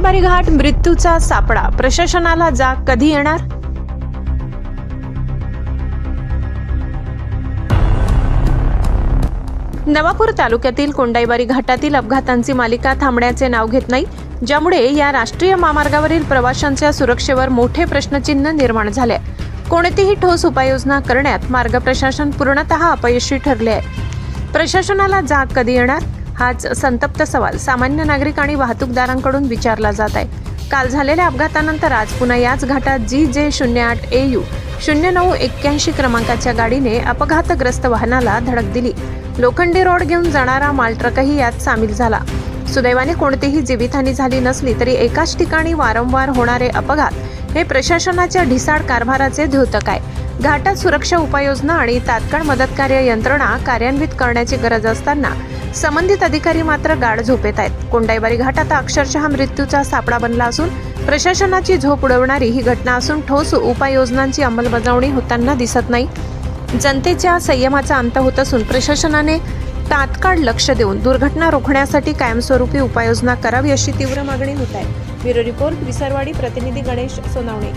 कोंडाईबारी घाट मृत्यूचा सापळा, प्रशासनाला जाग कधी येणार? नवापूर तालुक्यातील कोंडाईबारी घाटातील अपघातांची मालिका थांबण्याचे नाव घेत नाही, ज्यामुळे या राष्ट्रीय महामार्गावरील प्रवाशांच्या सुरक्षेवर मोठे प्रश्नचिन्ह निर्माण झाले. कोणतीही ठोस उपाययोजना करण्यात मार्ग प्रशासन पूर्णतः अपयशी ठरले आहे. प्रशासनाला जाग कधी येणार, हाच संतप्त सवाल सामान्य नागरिक आणि वाहतूकदारांकडून विचारला जात आहे. काल झालेल्या अपघातानंतर आज पुन्हा याच घाटात GJ08 AU 0981 क्रमांकाच्या गाडीने अपघातग्रस्त वाहनाला धडक दिली. लोखंडी रोड घेऊन जाणारा माल ट्रकही यात सामील झाला. सुदैवाने कोणतीही जीवितहानी झाली नसली तरी एकाच ठिकाणी वारंवार होणारे अपघात हे प्रशासनाच्या ढिसाळ कारभाराचे द्योतक आहे. घाटात सुरक्षा उपाययोजना आणि तात्काळ मदतकार्य यंत्रणा कार्यान्वित करण्याची गरज असताना संबंधित अधिकारी मात्र गाढ झोपेत आहेत. कोंडाईबारी घाट आता अक्षरशः मृत्यूचा सापळा बनला असून प्रशासनाची झोप उडवणारी ही घटना असून ठोस उपाययोजनांची अंमलबजावणी होताना दिसत नाही. जनतेच्या संयमाचा अंत होत असून प्रशासनाने तात्काळ लक्ष देऊन दुर्घटना रोखण्यासाठी कायमस्वरूपी उपाययोजना करावी अशी तीव्र मागणी होत आहे. Bureau report, Visarwadi. प्रतिनिधी गणेश सोनावणे.